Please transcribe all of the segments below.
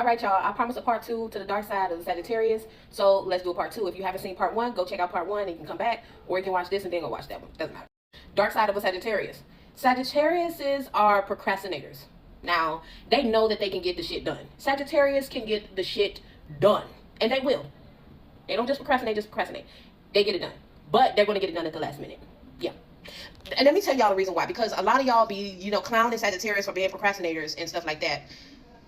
All right, y'all. I promised a part 2 to the dark side of the Sagittarius. So let's do a part 2. If you haven't seen part 1, go check out part 1 and you can come back. Or you can watch this and then go watch that one. Doesn't matter. Dark side of a Sagittarius. Sagittariuses are procrastinators. Now, they know that they can get the shit done. Sagittarius can get the shit done. And they will. They don't just procrastinate. They get it done. But they're going to get it done at the last minute. Yeah. And let me tell y'all the reason why. Because a lot of y'all be, clowning Sagittarius for being procrastinators and stuff like that.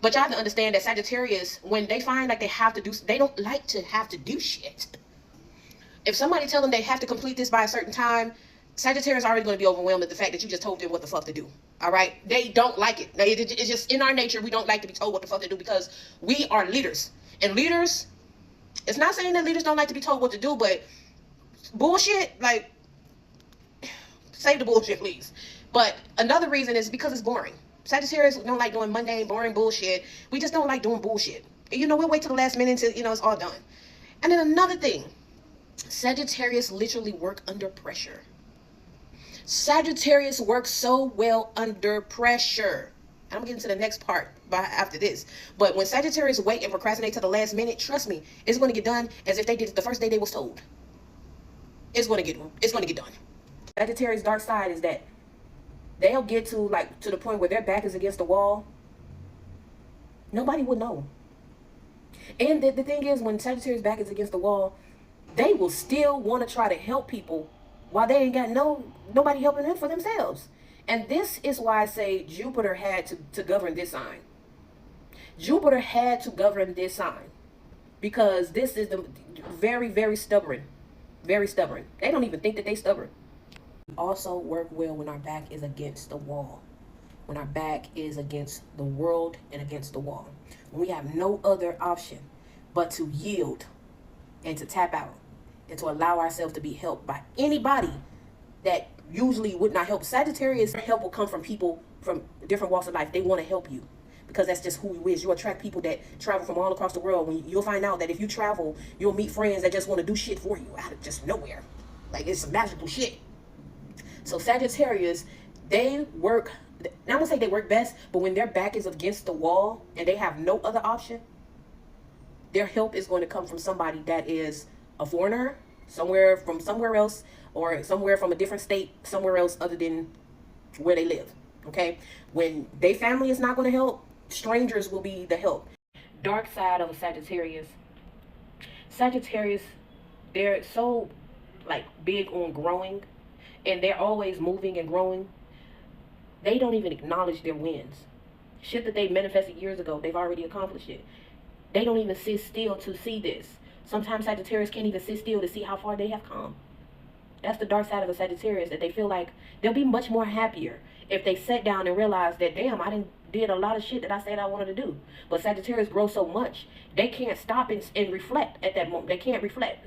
But y'all have to understand that Sagittarius, when they find like they have to do, they don't like to have to do shit. If somebody tell them they have to complete this by a certain time, Sagittarius already going to be overwhelmed at the fact that you just told them what the fuck to do. All right? They don't like it. It's just in our nature, we don't like to be told what the fuck to do because we are leaders. And leaders, it's not saying that leaders don't like to be told what to do, but bullshit, like, save the bullshit, please. But another reason is because it's boring. Sagittarius don't like doing mundane, boring bullshit. We just don't like doing bullshit. We'll wait till the last minute until, it's all done. And then another thing, Sagittarius literally work under pressure. Sagittarius work so well under pressure. I'm going to get into the next part after this. But when Sagittarius wait and procrastinate to the last minute, trust me, it's going to get done as if they did it the first day they was told. It's going to get done. Sagittarius' dark side is that they'll get to the point where their back is against the wall. Nobody would know. And the thing is, when Sagittarius' back is against the wall, they will still want to try to help people while they ain't got nobody helping them for themselves. And this is why I say Jupiter had to govern this sign. Jupiter had to govern this sign because this is the very, very stubborn. Very stubborn. They don't even think that they stubborn. Also work well when our back is against the wall. When our back is against the world and against the wall. When we have no other option but to yield and to tap out and to allow ourselves to be helped by anybody that usually would not help. Sagittarius help will come from people from different walks of life. They want to help you because that's just who you is. You attract people that travel from all across the world. When you'll find out that if you travel, you'll meet friends that just want to do shit for you out of just nowhere. Like it's some magical shit. So Sagittarius, they work, I'm going to say they work best, but when their back is against the wall and they have no other option, their help is going to come from somebody that is a foreigner, somewhere else, or somewhere from a different state, somewhere else other than where they live, okay? When their family is not going to help, strangers will be the help. Dark side of a Sagittarius. Sagittarius, they're so, big on growing. And they're always moving and growing. They don't even acknowledge their wins. Shit that they manifested years ago, they've already accomplished it. They don't even sit still to see this. Sometimes Sagittarius can't even sit still to see how far they have come. That's the dark side of a Sagittarius, that they feel like they'll be much more happier if they sat down and realized that, damn, I did a lot of shit that I said I wanted to do. But Sagittarius grow so much, they can't stop and reflect at that moment. They can't reflect.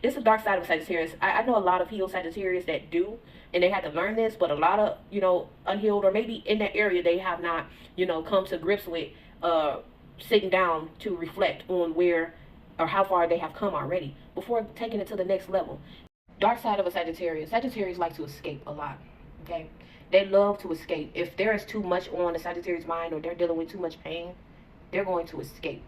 It's the dark side of Sagittarius. I know a lot of healed Sagittarius that do, and they had to learn this, but a lot of, unhealed, or maybe in that area, they have not, come to grips with sitting down to reflect on where or how far they have come already before taking it to the next level. Dark side of a Sagittarius. Sagittarius like to escape a lot, okay? They love to escape. If there is too much on the Sagittarius mind or they're dealing with too much pain, they're going to escape.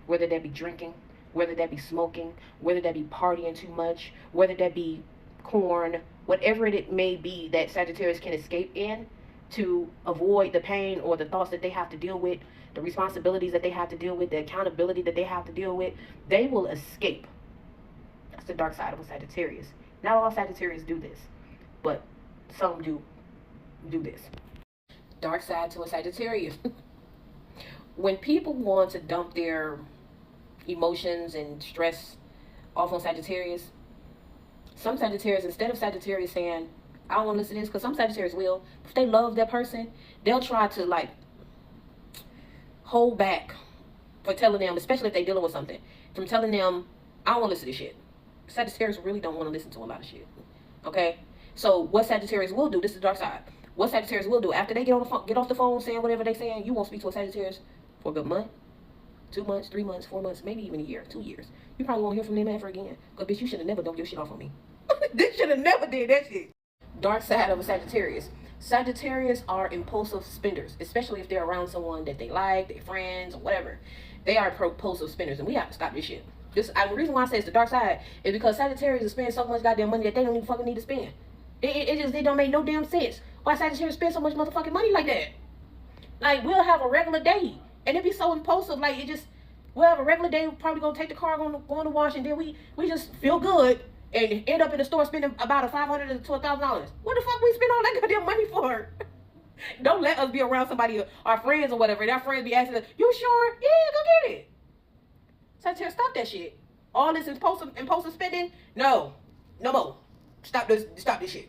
Whether that be drinking, whether that be smoking, whether that be partying too much, whether that be corn, whatever it may be that Sagittarius can escape in to avoid the pain or the thoughts that they have to deal with, the responsibilities that they have to deal with, the accountability that they have to deal with, they will escape. That's the dark side of a Sagittarius. Not all Sagittarius do this, but some do this. Dark side to a Sagittarius. When people want to dump their emotions and stress off on Sagittarius, some Sagittarius, instead of Sagittarius saying, I don't want to listen to this, because some Sagittarius will, if they love that person, they'll try to hold back for telling them, especially if they're dealing with something, from telling them, I don't want to listen to this shit. Sagittarius really don't want to listen to a lot of shit. Okay? So what Sagittarius will do, this is the dark side. What Sagittarius will do, after they get off the phone saying whatever they saying, you won't speak to a Sagittarius for a good month, 2 months, 3 months, 4 months, maybe even a year, 2 years. You probably won't hear from them ever again. Because bitch, you should have never dumped your shit off on me. They should have never did that shit. Dark side of a Sagittarius. Sagittarius are impulsive spenders, especially if they're around someone that they like, their friends, or whatever. They are propulsive spenders, and we have to stop this shit. The reason why I say it's the dark side is because Sagittarius spend so much goddamn money that they don't even fucking need to spend. It don't make no damn sense. Why Sagittarius spend so much motherfucking money like that? Like, we'll have a regular day, and it be so impulsive. Like, we'll have a regular day. We're probably gonna take the car, going to wash, and then we just feel good and end up in the store spending about $500 to $1,000. What the fuck we spend all that goddamn money for? Don't let us be around somebody, our friends or whatever, and our friends be asking us, "You sure? Yeah, go get it." Sagittarius, stop that shit. All this impulsive spending, no more. Stop this shit.